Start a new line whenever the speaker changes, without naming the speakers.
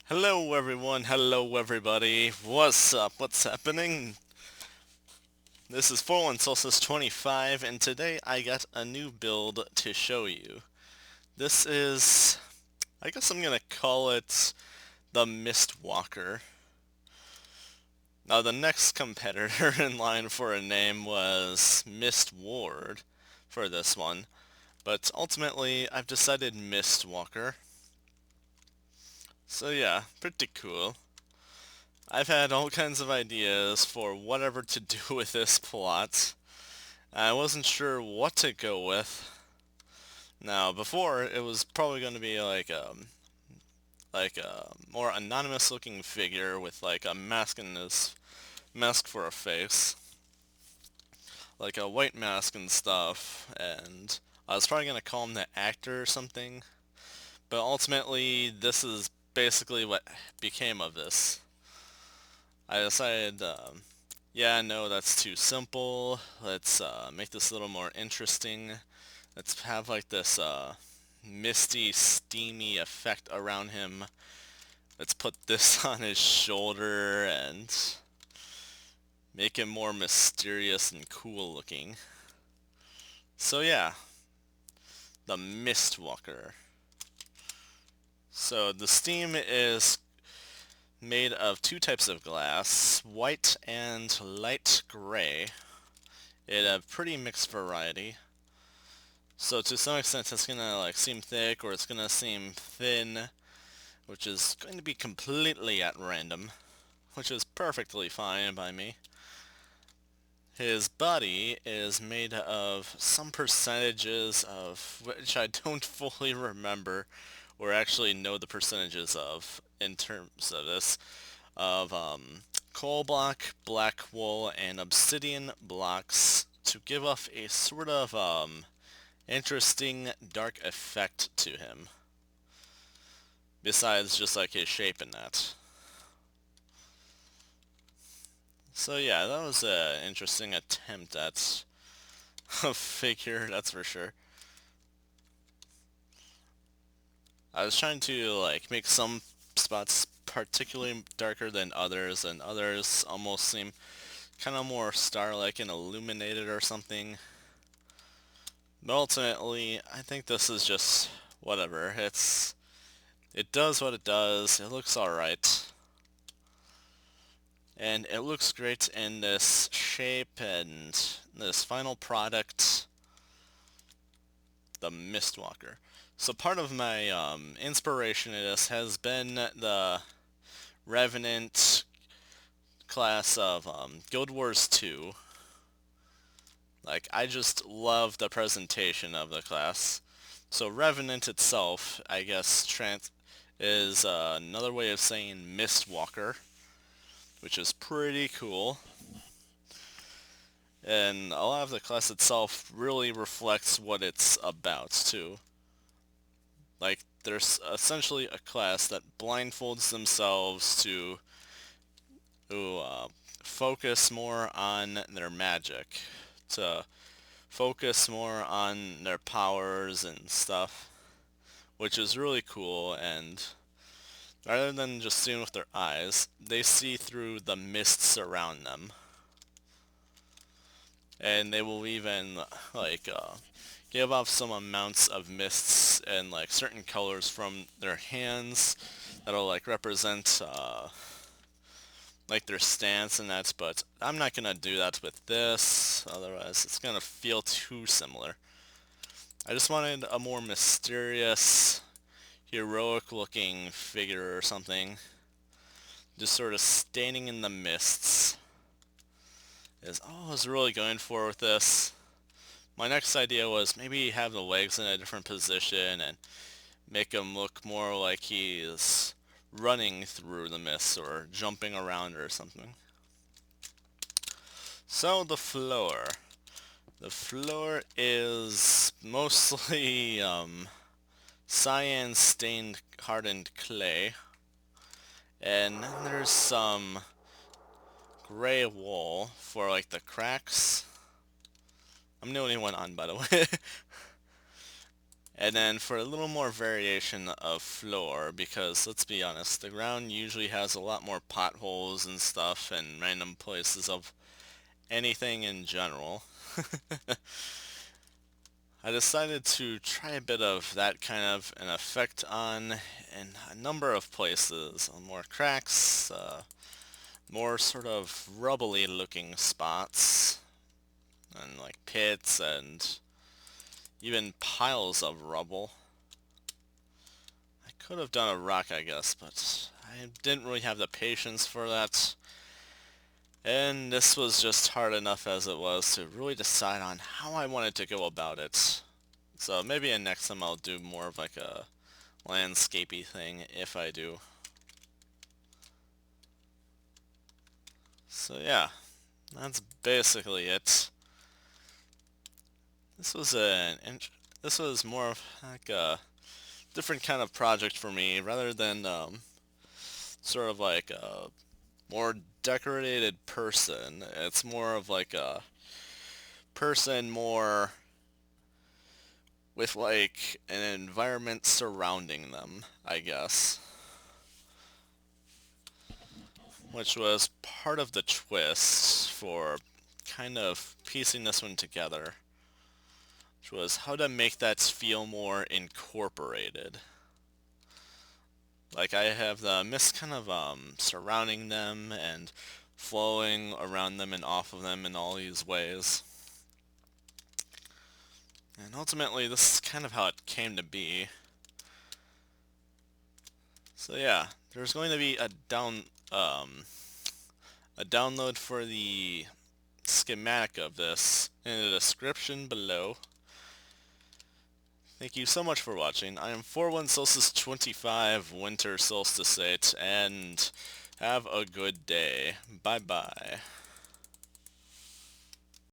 Hello everyone, hello everybody. What's up? What's happening? This is 41 Solstice 25 and today I got a new build to show you. This is, I guess I'm gonna call it the Mistwalker. Now the next competitor in line for a name was Mistward for this one, but ultimately I've decided Mistwalker. So yeah, pretty cool. I've had all kinds of ideas for whatever to do with this plot. I wasn't sure what to go with. Now, before it was probably going to be like a more anonymous looking figure with like a mask in his mask for a face, like a white mask and stuff. And I was probably going to call him the actor or something. But ultimately, this is basically what became of this. I decided, yeah, no, that's too simple. Let's make this a little more interesting. Let's have like this misty, steamy effect around him. Let's put this on his shoulder and make him more mysterious and cool looking. So yeah, the Mistwalker. So the steam is made of two types of glass, white and light gray. It a pretty mixed variety. So to some extent it's gonna like seem thick or it's gonna seem thin, which is going to be completely at random, which is perfectly fine by me. His body is made of some percentages of which I don't fully remember or actually know the percentages of in terms of this of coal block, black wool, and obsidian blocks to give off a sort of interesting dark effect to him. Besides just like his shape and that. So yeah, that was an interesting attempt at a figure, that's for sure. I was trying to like make some spots particularly darker than others, and others almost seem kind of more star-like and illuminated or something. But ultimately, I think this is just whatever. It does what it does. It looks alright. And it looks great in this shape and this final product, the Mistwalker. So part of my inspiration in this has been the Revenant class of Guild Wars 2. Like, I just love the presentation of the class. So Revenant itself, I guess, is another way of saying Mistwalker, which is pretty cool. And a lot of the class itself really reflects what it's about, too. Like, there's essentially a class that blindfolds themselves to focus more on their magic, to focus more on their powers and stuff, which is really cool. And rather than just seeing with their eyes, they see through the mists around them. And they will even like give off some amounts of mists and like certain colors from their hands that'll like represent like their stance and that, but I'm not gonna do that with this, otherwise it's gonna feel too similar. I just wanted a more mysterious, heroic looking figure or something, just sort of standing in the mists, is all I was really going for with this. My next idea was maybe have the legs in a different position and make him look more like he's running through the mist or jumping around or something. So the floor. The floor is mostly cyan stained hardened clay. And then there's some gray wool for like the cracks. I'm the only one on, by the way. And then for a little more variation of floor, because let's be honest, the ground usually has a lot more potholes and stuff and random places of anything in general. I decided to try a bit of that kind of an effect on in a number of places. More cracks, more sort of rubbly looking spots, and like pits and even piles of rubble. I could have done a rock, I guess, but I didn't really have the patience for that. And this was just hard enough as it was to really decide on how I wanted to go about it. So maybe in next time I'll do more of like a landscapey thing, if I do. So yeah, that's basically it. This was this was more of like a different kind of project for me, rather than sort of like a more decorated person. It's more of like a person more with like an environment surrounding them, I guess. Which was part of the twist for kind of piecing this one together. Which was how to make that feel more incorporated. Like I have the mist kind of surrounding them and flowing around them and off of them in all these ways. And ultimately, this is kind of how it came to be. So yeah, there's going to be a download for the schematic of this in the description below. Thank you so much for watching. I am 41 Solstice 25 Winter Solstice 8, and have a good day. Bye bye.